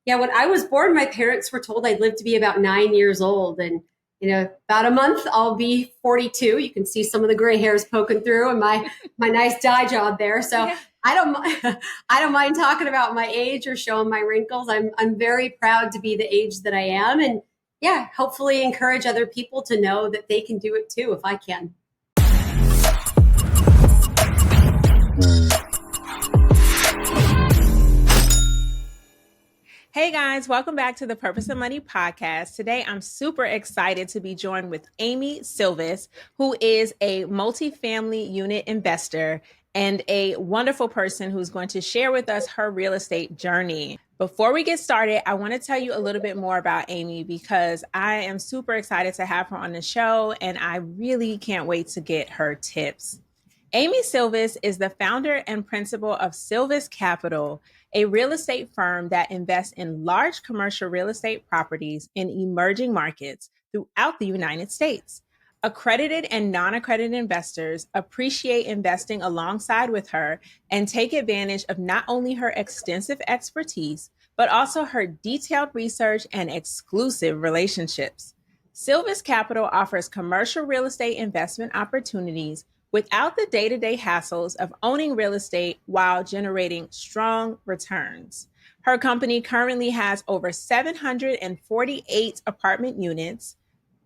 Yeah, when I was born, my parents were told I'd live to be about 9 years old. And, about a month, I'll be 42. You can see some of the gray hairs poking through and my nice dye job there. So Yeah. I don't, I don't mind talking about my age or showing my wrinkles. I'm very proud to be the age that I am. And yeah, hopefully encourage other people to know that they can do it too, if I can. Hey guys, welcome back to the Purpose of Money podcast. Today, I'm super excited to be joined with Amy Sylvis, who is a multifamily unit investor and a wonderful person who's going to share with us her real estate journey. Before we get started, I want to tell you a little bit more about Amy because I am super excited to have her on the show and I really can't wait to get her tips. Amy Sylvis is the founder and principal of Sylvis Capital, a real estate firm that invests in large commercial real estate properties in emerging markets throughout the United States. Accredited and non-accredited investors appreciate investing alongside with her and take advantage of not only her extensive expertise, but also her detailed research and exclusive relationships. Sylvis Capital offers commercial real estate investment opportunities without the day-to-day hassles of owning real estate while generating strong returns. Her company currently has over 748 apartment units,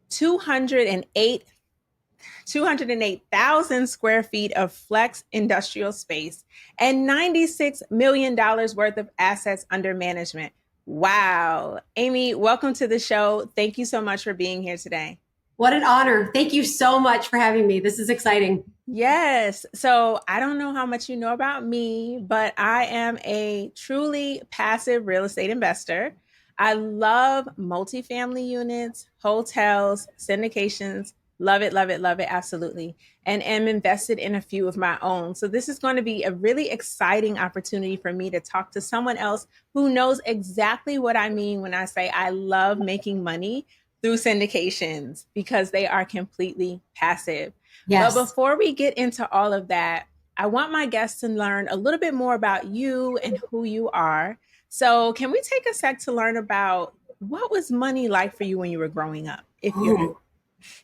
208,000 square feet of flex industrial space, and $96 million worth of assets under management. Wow. Amy, welcome to the show. Thank you so much for being here today. What an honor. Thank you so much for having me. This is exciting. Yes. So I don't know how much you know about me, but I am a truly passive real estate investor. I love multifamily units, hotels, syndications. Love it, love it, love it. Absolutely. And am invested in a few of my own. So this is going to be a really exciting opportunity for me to talk to someone else who knows exactly what I mean when I say I love making money through syndications because they are completely passive. Yes. But before we get into all of that, I want my guests to learn a little bit more about you and who you are. So can we take a sec to learn about what was money like for you when you were growing up? If you're,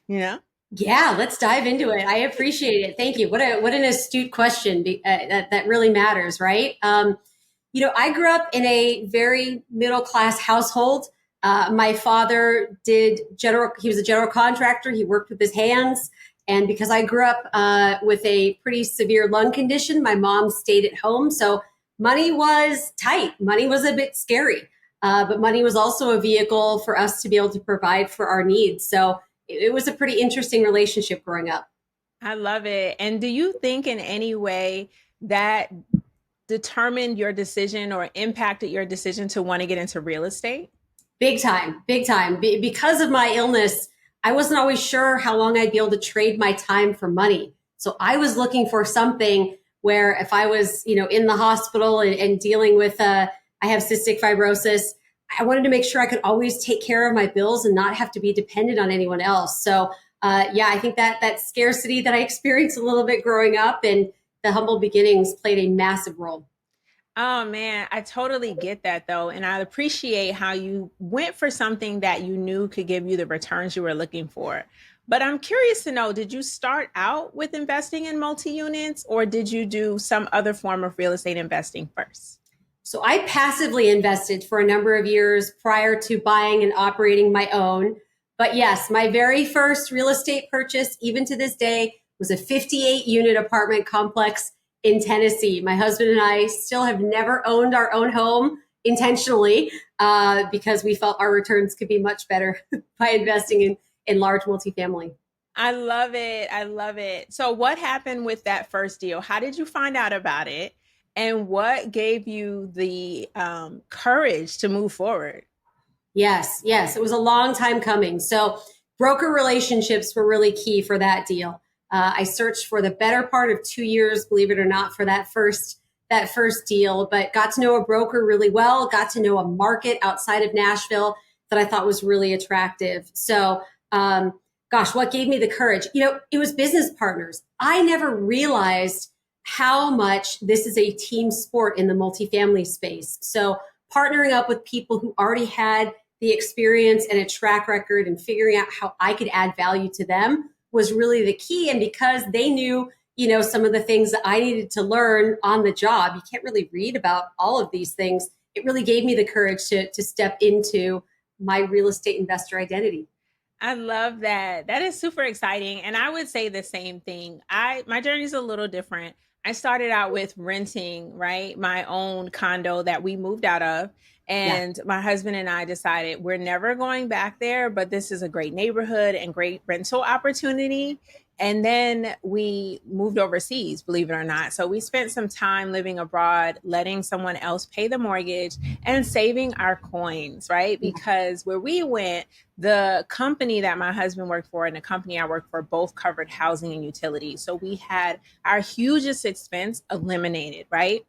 you know? Yeah, let's dive into it. I appreciate it. Thank you. What an astute question that really matters, right? I grew up in a very middle class household. My father he was a general contractor. He worked with his hands. And because I grew up with a pretty severe lung condition, my mom stayed at home. So money was tight. Money was a bit scary. But money was also a vehicle for us to be able to provide for our needs. So it was a pretty interesting relationship growing up. I love it. And do you think in any way that determined your decision or impacted your decision to want to get into real estate? Big time, big time. Because of my illness, I wasn't always sure how long I'd be able to trade my time for money. So I was looking for something where if I was, in the hospital and dealing with, I have cystic fibrosis, I wanted to make sure I could always take care of my bills and not have to be dependent on anyone else. So, I think that scarcity that I experienced a little bit growing up and the humble beginnings played a massive role. Oh man, I totally get that though. And I appreciate how you went for something that you knew could give you the returns you were looking for. But I'm curious to know, did you start out with investing in multi-units or did you do some other form of real estate investing first? So I passively invested for a number of years prior to buying and operating my own. But yes, my very first real estate purchase, even to this day, was a 58 unit apartment complex in Tennessee. My husband and I still have never owned our own home intentionally because we felt our returns could be much better by investing in large multifamily. I love it. I love it. So what happened with that first deal? How did you find out about it? And what gave you the courage to move forward? Yes. It was a long time coming. So broker relationships were really key for that deal. I searched for the better part of 2 years, believe it or not, for that first deal, but got to know a broker really well, got to know a market outside of Nashville that I thought was really attractive. So, what gave me the courage? It was business partners. I never realized how much this is a team sport in the multifamily space. So partnering up with people who already had the experience and a track record and figuring out how I could add value to them was really the key. And because they knew, some of the things that I needed to learn on the job, you can't really read about all of these things. It really gave me the courage to step into my real estate investor identity. I love that. That is super exciting. And I would say the same thing. My journey is a little different. I started out with renting, right? My own condo that we moved out of. Yeah. And my husband and I decided we're never going back there, but this is a great neighborhood and great rental opportunity. And then we moved overseas, believe it or not. So we spent some time living abroad, letting someone else pay the mortgage and saving our coins, right? Because where we went, the company that my husband worked for and the company I worked for both covered housing and utilities. So we had our hugest expense eliminated, right?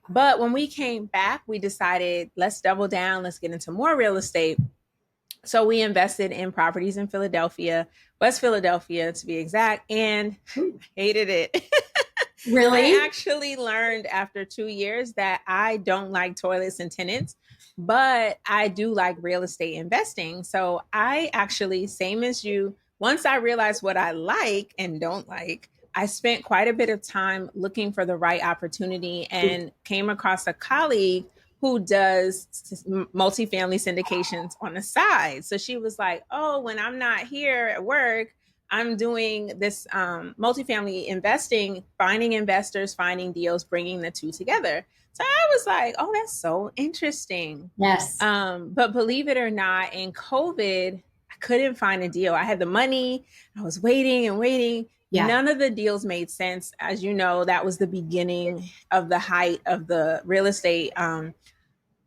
But when we came back, we decided, let's double down, let's get into more real estate. So we invested in properties in Philadelphia, West Philadelphia to be exact, and hated it. Really? I actually learned after 2 years that I don't like toilets and tenants, but I do like real estate investing. So I actually, same as you, once I realized what I like and don't like, I spent quite a bit of time looking for the right opportunity and came across a colleague who does multifamily syndications on the side. So she was like, oh, when I'm not here at work, I'm doing this multifamily investing, finding investors, finding deals, bringing the two together. So I was like, oh, that's so interesting. Yes. But believe it or not, in COVID, I couldn't find a deal. I had the money. I was waiting and waiting. Yeah. None of the deals made sense. As you know, that was the beginning of the height of the real estate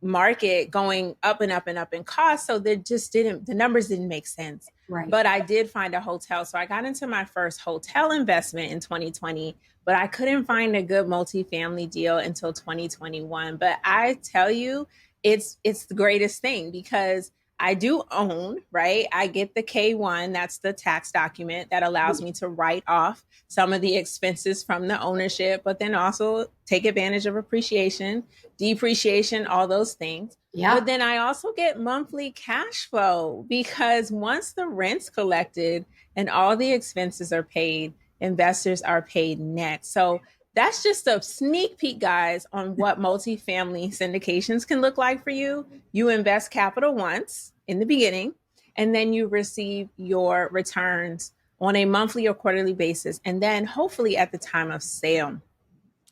market going up and up and up in cost. So the numbers didn't make sense. Right. But I did find a hotel. So I got into my first hotel investment in 2020, but I couldn't find a good multifamily deal until 2021. But I tell you, it's the greatest thing because I do own, right? I get the K1, that's the tax document that allows me to write off some of the expenses from the ownership, but then also take advantage of appreciation, depreciation, all those things. Yeah. But then I also get monthly cash flow because once the rent's collected and all the expenses are paid, investors are paid net. So that's just a sneak peek, guys, on what multifamily syndications can look like for you. You invest capital once in the beginning, and then you receive your returns on a monthly or quarterly basis, and then hopefully at the time of sale.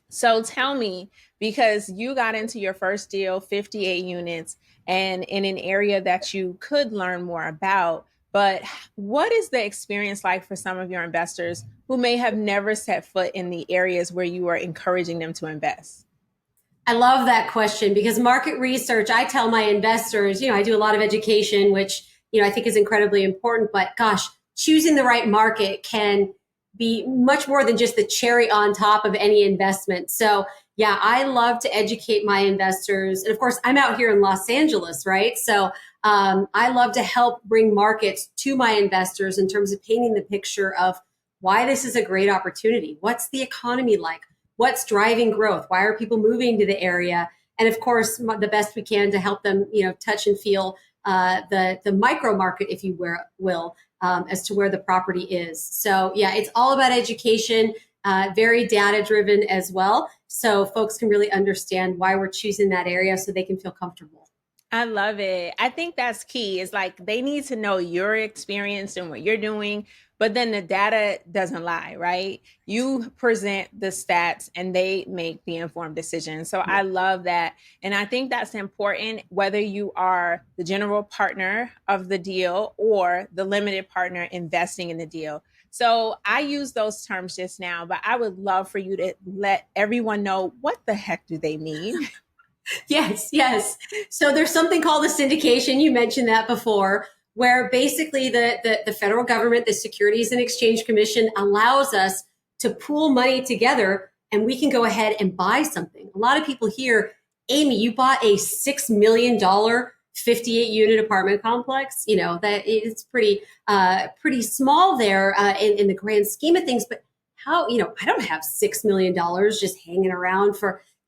So tell me, because you got into your first deal, 58 units, and in an area that you could learn more about, but what is the experience like for some of your investors who may have never set foot in the areas where you are encouraging them to invest? I love that question because market research, I tell my investors, I do a lot of education, which, I think is incredibly important, but gosh, choosing the right market can be much more than just the cherry on top of any investment. So yeah, I love to educate my investors. And of course, I'm out here in Los Angeles, right? So I love to help bring markets to my investors in terms of painting the picture of why this is a great opportunity. What's the economy like? What's driving growth? Why are people moving to the area? And of course, the best we can to help them, touch and feel the micro market, if you will, as to where the property is. So yeah, it's all about education, very data driven as well. So folks can really understand why we're choosing that area so they can feel comfortable. I love it. I think that's key. It's like they need to know your experience and what you're doing, but then the data doesn't lie, right? You present the stats and they make the informed decision. So I love that. And I think that's important, whether you are the general partner of the deal or the limited partner investing in the deal. So I use those terms just now, but I would love for you to let everyone know what the heck do they mean? Yes. So there's something called a syndication. You mentioned that before, where basically the federal government, the Securities and Exchange Commission, allows us to pool money together and we can go ahead and buy something. A lot of people hear, Amy, you bought a $6 million 58 unit apartment complex. That it's pretty small there in the grand scheme of things. But how, I don't have $6 million just hanging around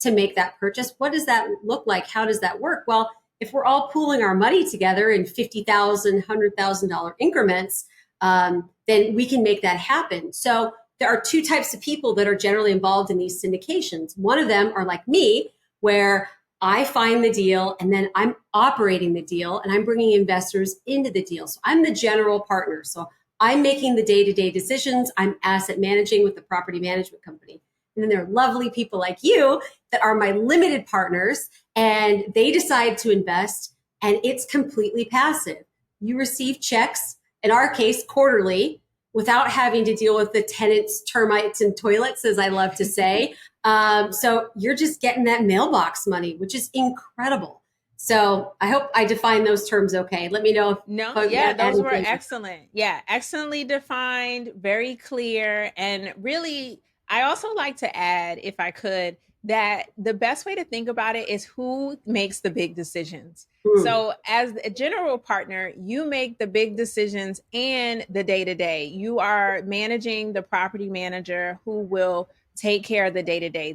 to make that purchase. What does that look like? How does that work? Well, if we're all pooling our money together in $50,000, $100,000 increments, then we can make that happen. So there are two types of people that are generally involved in these syndications. One of them are like me, where I find the deal and then I'm operating the deal and I'm bringing investors into the deal. So I'm the general partner. So I'm making the day-to-day decisions. I'm asset managing with the property management company. And then there are lovely people like you that are my limited partners, and they decide to invest, and it's completely passive. You receive checks, in our case, quarterly, without having to deal with the tenants, termites, and toilets, as I love to say. So you're just getting that mailbox money, which is incredible. So I hope I define those terms okay. Let me know if No, yeah, those were excellent. Yeah, excellently defined, very clear. And really, I also like to add, if I could, that the best way to think about it is who makes the big decisions. So, as a general partner, you make the big decisions and the day to day. You are managing the property manager who will take care of the day to day.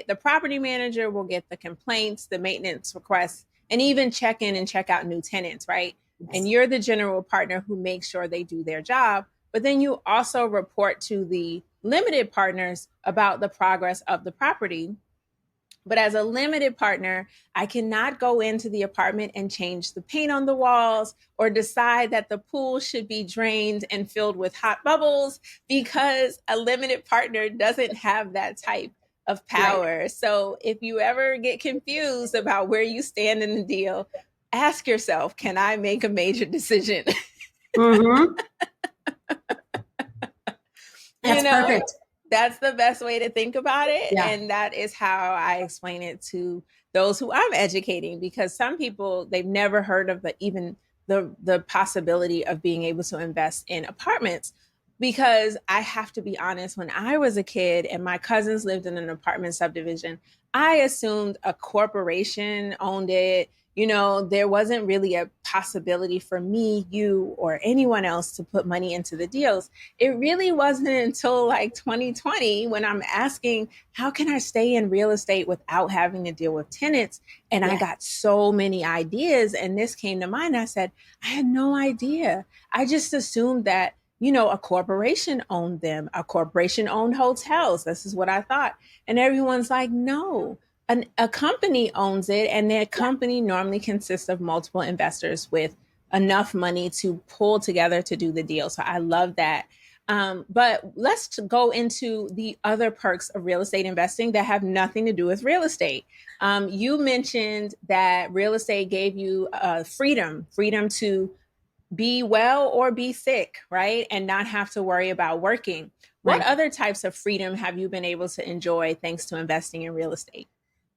The property manager will get the complaints, the maintenance requests, and even check in and check out new tenants, right? And you're the general partner who makes sure they do their job. But then you also report to the limited partners about the progress of the property. But as a limited partner, I cannot go into the apartment and change the paint on the walls or decide that the pool should be drained and filled with hot bubbles, because a limited partner doesn't have that type of power. Right. So if you ever get confused about where you stand in the deal, ask yourself, can I make a major decision? Mm-hmm. That's perfect. That's the best way to think about it. Yeah. And that is how I explain it to those who I'm educating, because some people, they've never heard of even the possibility of being able to invest in apartments. Because I have to be honest, when I was a kid and my cousins lived in an apartment subdivision, I assumed a corporation owned it. There wasn't really a possibility for me, you, or anyone else to put money into the deals. It really wasn't until like 2020 when I'm asking, how can I stay in real estate without having to deal with tenants? And I got so many ideas. And this came to mind. I said, I had no idea. I just assumed that, a corporation owned them. A corporation owned hotels. This is what I thought. And everyone's like, no. A company owns it, and that company normally consists of multiple investors with enough money to pull together to do the deal. So I love that. But let's go into the other perks of real estate investing that have nothing to do with real estate. You mentioned that real estate gave you freedom to be well or be sick, right? And not have to worry about working. What other types of freedom have you been able to enjoy thanks to investing in real estate?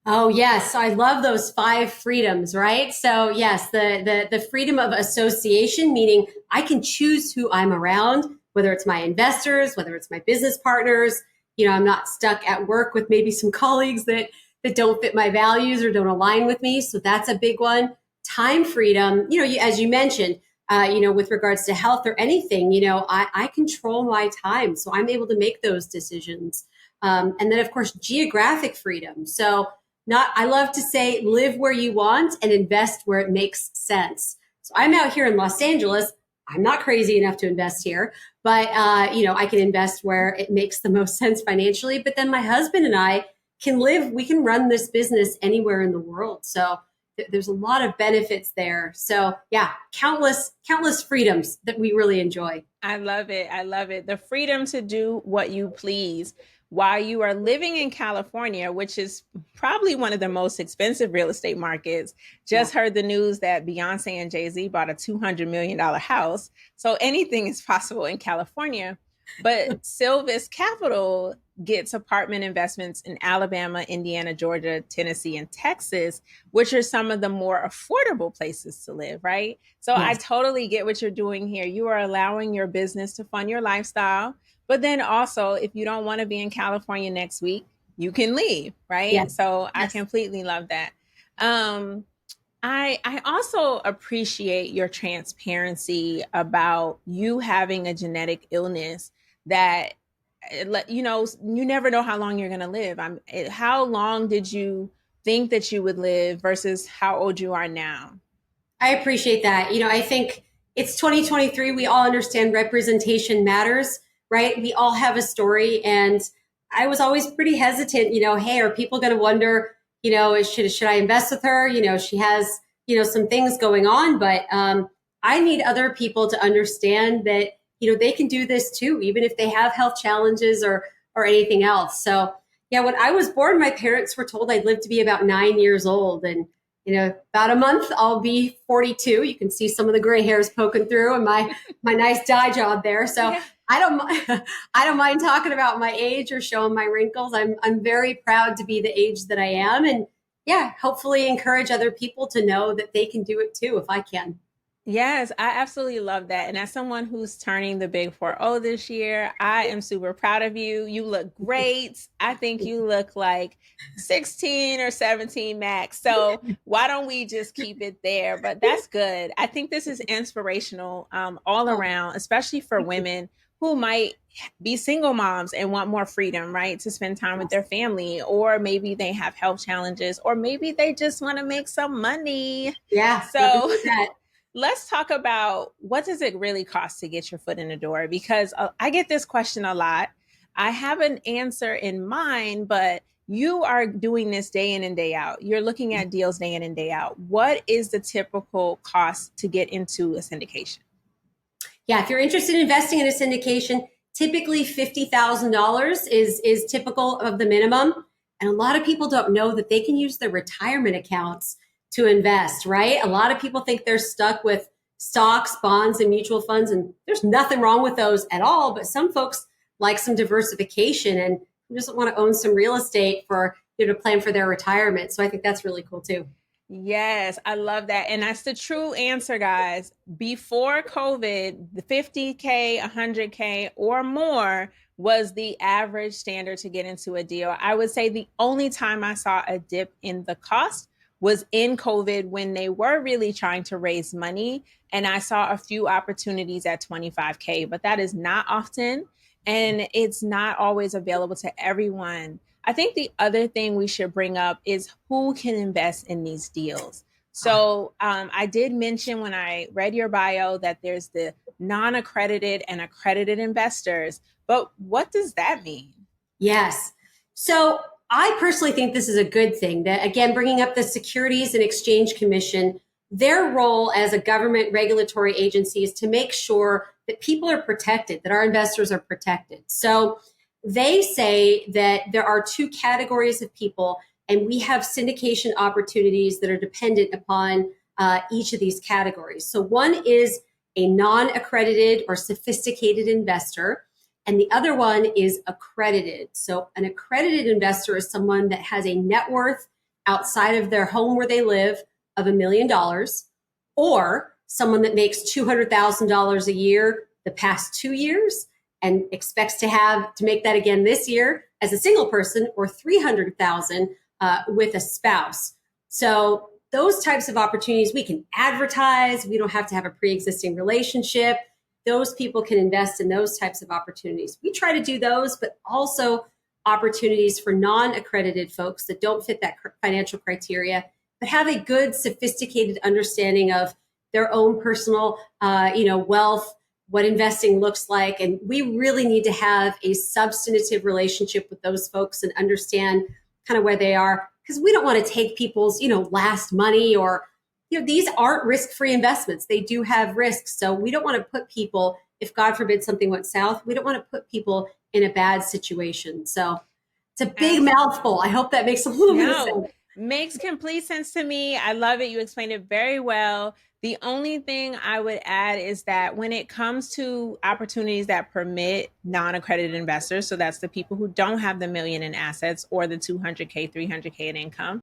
Oh, yes. I love those 5 freedoms, right? So yes, the freedom of association, meaning I can choose who I'm around, whether it's my investors, whether it's my business partners. I'm not stuck at work with maybe some colleagues that don't fit my values or don't align with me. So that's a big one. Time freedom, as you mentioned, with regards to health or anything, I control my time. So I'm able to make those decisions. And then of course, geographic freedom. So I love to say, live where you want and invest where it makes sense. So I'm out here in Los Angeles. I'm not crazy enough to invest here, but, I can invest where it makes the most sense financially. But then my husband and I we can run this business anywhere in the world. So there's a lot of benefits there. So yeah, countless freedoms that we really enjoy. I love it. I love it. The freedom to do what you please while you are living in California, which is probably one of the most expensive real estate markets. Just heard the news that Beyonce and Jay-Z bought a $200 million house. So anything is possible in California. But Sylvis Capital gets apartment investments in Alabama, Indiana, Georgia, Tennessee, and Texas, which are some of the more affordable places to live, right? So I totally get what you're doing here. You are allowing your business to fund your lifestyle. But then also, if you don't want to be in California next week, you can leave, right? Yes. So I completely love that. I also appreciate your transparency about you having a genetic illness that you never know how long you're going to live. How long did you think that you would live versus how old you are now? I appreciate that. I think it's 2023. We all understand representation matters, right? We all have a story. And I was always pretty hesitant, hey, are people going to wonder, should I invest with her? She has, some things going on, but I need other people to understand that, they can do this too, even if they have health challenges or anything else. So yeah, when I was born, my parents were told I'd live to be about 9 years old. And about a month, I'll be 42. You can see some of the gray hairs poking through and my nice dye job there. So Yeah. I don't I don't mind talking about my age or showing my wrinkles. I'm very proud to be the age that I am, and yeah, hopefully encourage other people to know that they can do it too if I can. Yes, I absolutely love that. And as someone who's turning the big 4-0 this year, I am super proud of you. You look great. I think you look like 16 or 17 max. So why don't we just keep it there? But that's good. I think this is inspirational all Oh, around, especially for women who might be single moms and want more freedom, right? To spend time with yes. their family, or maybe they have health challenges, or maybe they just want to make some money. Yeah, nothing So like that. let's talk about, what does it really cost to get your foot in the door? Because I get this question a lot. I have an answer in mind, but you are doing this day in and day out. You're looking at deals day in and day out. What is the typical cost to get into a syndication? Yeah, if you're interested in investing in a syndication, typically $50,000 is typical of the minimum. And a lot of people don't know that they can use their retirement accounts to invest, right? A lot of people think they're stuck with stocks, bonds, and mutual funds, and there's nothing wrong with those at all. But some folks like some diversification and just want to own some real estate for to plan for their retirement. So I think that's really cool too. Yes, I love that. And that's the true answer, guys. Before COVID, the 50K, 100K, or more was the average standard to get into a deal. I would say the only time I saw a dip in the cost was in COVID, when they were really trying to raise money. And I saw a few opportunities at 25K, but that is not often. And it's not always available to everyone. I think the other thing we should bring up is who can invest in these deals. So I did mention when I read your bio that there's the non-accredited and accredited investors, but what does that mean? Yes. So I personally think this is a good thing that, again, bringing up the Securities and Exchange Commission, their role as a government regulatory agency is to make sure that people are protected, that our investors are protected. So they say that there are two categories of people, and we have syndication opportunities that are dependent upon each of these categories. So one is a non accredited or sophisticated investor. And the other one is accredited. So an accredited investor is someone that has a net worth outside of their home where they live of $1 million, or someone that makes $200,000 a year the past 2 years and expects to make that again this year as a single person, or 300,000 with a spouse. So those types of opportunities we can advertise. We don't have to have a pre-existing relationship. Those people can invest in those types of opportunities. We try to do those, but also opportunities for non-accredited folks that don't fit that financial criteria, but have a good, sophisticated understanding of their own personal, wealth, what investing looks like. And we really need to have a substantive relationship with those folks and understand kind of where they are, because we don't want to take people's, last money, or these aren't risk-free investments. They do have risks. So we don't want to put people, if God forbid something went south, we don't want to put people in a bad situation. So it's a big mouthful. I hope that makes a little bit of No, sense. makes complete sense to me. I love it. You explained it very well. The only thing I would add is that when it comes to opportunities that permit non-accredited investors, so that's the people who don't have the million in assets or the 200K, 300K in income,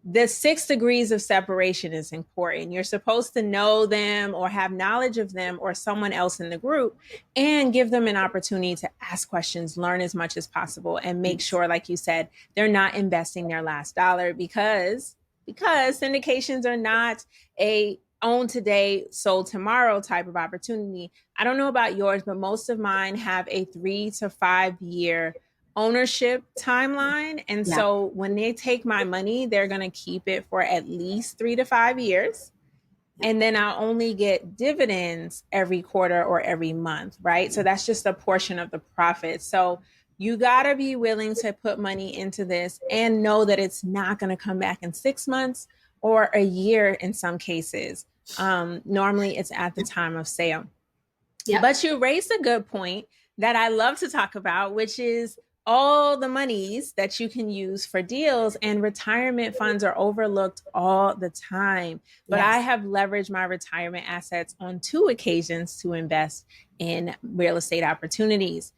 the 6 degrees of separation is important. You're supposed to know them or have knowledge of them or someone else in the group, and give them an opportunity to ask questions, learn as much as possible, and make sure, like you said, they're not investing their last dollar, because syndications are not a own today, sold tomorrow type of opportunity. I don't know about yours, but most of mine have a 3 to 5 year ownership timeline. And Yeah. so when they take my money, they're going to keep it for at least 3 to 5 years. And then I'll only get dividends every quarter or every month, right? So that's just a portion of the profit. So you got to be willing to put money into this and know that it's not going to come back in 6 months or a year in some cases. Normally, it's at the time of sale. Yep. But you raised a good point that I love to talk about, which is all the monies that you can use for deals, and retirement funds are overlooked all the time. But Yes. I have leveraged my retirement assets on 2 occasions to invest in real estate opportunities.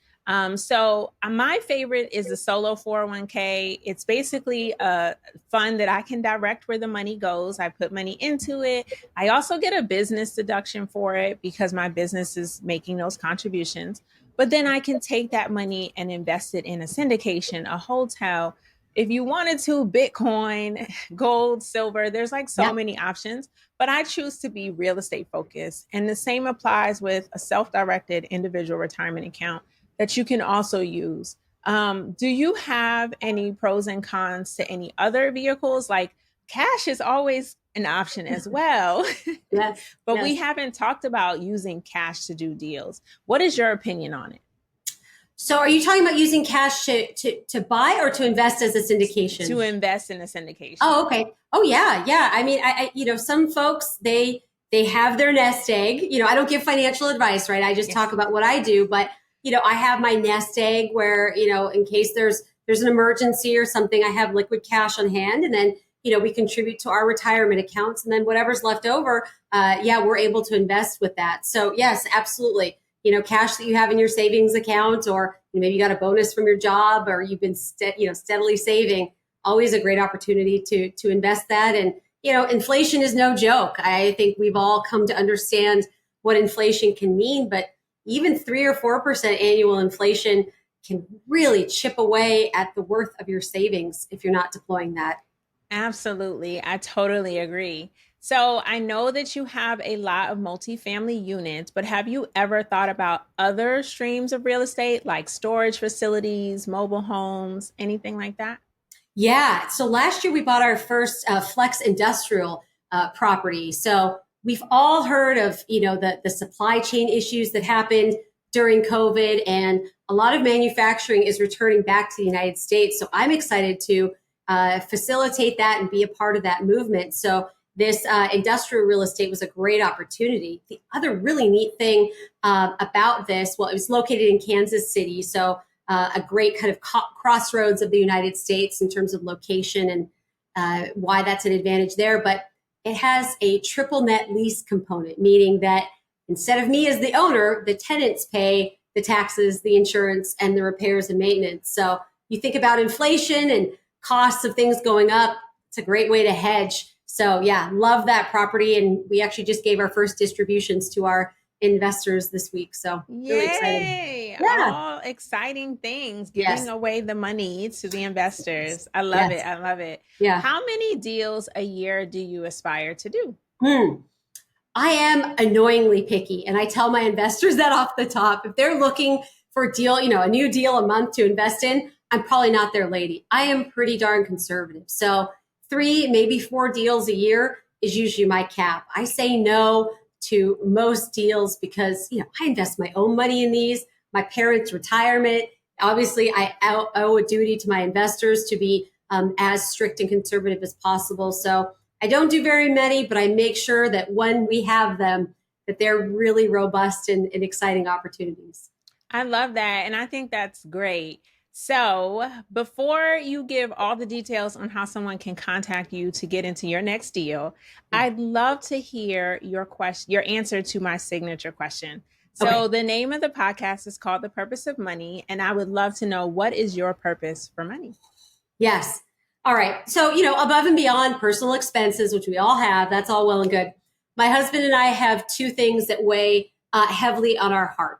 So my favorite is the solo 401k. It's basically a fund that I can direct where the money goes. I put money into it. I also get a business deduction for it because my business is making those contributions. But then I can take that money and invest it in a syndication, a hotel. If you wanted to, Bitcoin, gold, silver, there's like so Yep. many options. But I choose to be real estate focused. And the same applies with a self directed individual retirement account that you can also use. Do you have any pros and cons to any other vehicles? Like cash is always an option as well. Yes. But Yes. we haven't talked about using cash to do deals. What is your opinion on it? So are you talking about using cash to buy or to invest as a syndication? To invest in a syndication. Oh, okay. Oh, yeah. Yeah. I mean, some folks, they have their nest egg. I don't give financial advice, right? I just talk about what I do, but I have my nest egg where, in case there's an emergency or something, I have liquid cash on hand, and then, we contribute to our retirement accounts, and then whatever's left over, we're able to invest with that. So yes, absolutely. Cash that you have in your savings account, or maybe you got a bonus from your job, or you've been steadily saving. Always a great opportunity to invest that. And inflation is no joke. I think we've all come to understand what inflation can mean, but even 3 or 4% annual inflation can really chip away at the worth of your savings if you're not deploying that. Absolutely. I totally agree. So I know that you have a lot of multifamily units, but have you ever thought about other streams of real estate like storage facilities, mobile homes, anything like that? Yeah. So last year we bought our first flex industrial property. So we've all heard of, the supply chain issues that happened during COVID, and a lot of manufacturing is returning back to the United States. So I'm excited to facilitate that and be a part of that movement. So this industrial real estate was a great opportunity. The other really neat thing about this, well, it was located in Kansas City. So a great kind of crossroads of the United States in terms of location, and why that's an advantage there. But it has a triple net lease component, meaning that instead of me as the owner, the tenants pay the taxes, the insurance, and the repairs and maintenance. So you think about inflation and costs of things going up, it's a great way to hedge. So yeah, love that property. And we actually just gave our first distributions to our investors this week. So really excited. Yay! Yeah. All exciting things, Yes. giving away the money to the investors. I love Yes. it. I love it. Yeah. How many deals a year do you aspire to do? I am annoyingly picky, and I tell my investors that off the top. If they're looking for a deal, a new deal a month to invest in, I'm probably not their lady. I am pretty darn conservative. So 3, maybe 4 deals a year is usually my cap. I say no to most deals because, I invest my own money in these, my parents' retirement. Obviously, I owe a duty to my investors to be as strict and conservative as possible. So I don't do very many, but I make sure that when we have them, that they're really robust and exciting opportunities. I love that. And I think that's great. So, before you give all the details on how someone can contact you to get into your next deal, I'd love to hear your answer to my signature question. So, Okay. the name of the podcast is called The Purpose of Money, and I would love to know, what is your purpose for money? Yes. All right. So, above and beyond personal expenses, which we all have, that's all well and good. My husband and I have 2 things that weigh heavily on our heart.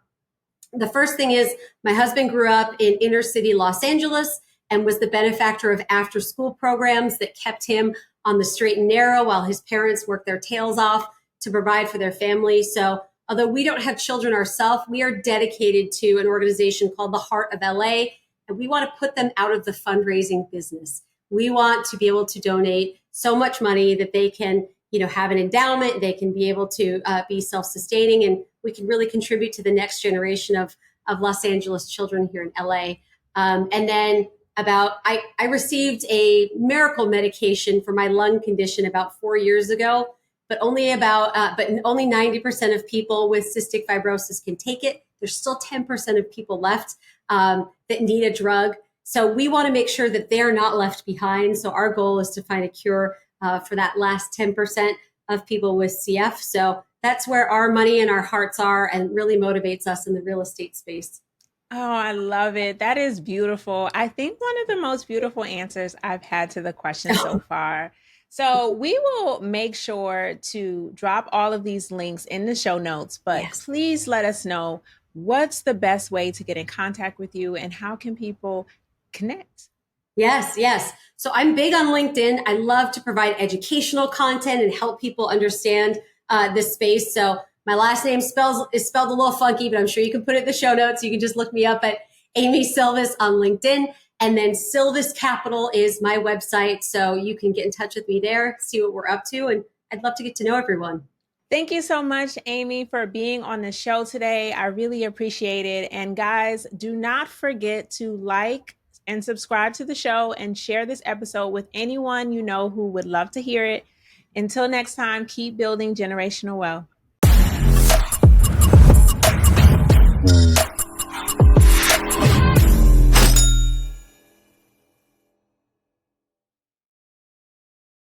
The first thing is, my husband grew up in inner city Los Angeles and was the benefactor of after school programs that kept him on the straight and narrow while his parents worked their tails off to provide for their family. So although we don't have children ourselves, we are dedicated to an organization called the Heart of LA, and we want to put them out of the fundraising business. We want to be able to donate so much money that they can, have an endowment, they can be able to be self-sustaining, and we can really contribute to the next generation of Los Angeles children here in LA. And then I received a miracle medication for my lung condition about 4 years ago, but only 90% of people with cystic fibrosis can take it. There's still 10% of people left that need a drug. So we want to make sure that they're not left behind. So our goal is to find a cure for that last 10% of people with CF. So that's where our money and our hearts are, and really motivates us in the real estate space. Oh, I love it. That is beautiful. I think one of the most beautiful answers I've had to the question so far. So we will make sure to drop all of these links in the show notes, but please let us know what's the best way to get in contact with you and how can people connect? Yes. So I'm big on LinkedIn. I love to provide educational content and help people understand this space. So my last name is spelled a little funky, but I'm sure you can put it in the show notes. You can just look me up at Amy Sylvis on LinkedIn. And then Sylvis Capital is my website. So you can get in touch with me there, see what we're up to. And I'd love to get to know everyone. Thank you so much, Amy, for being on the show today. I really appreciate it. And guys, do not forget to like and subscribe to the show and share this episode with anyone you know who would love to hear it. Until next time, keep building generational wealth.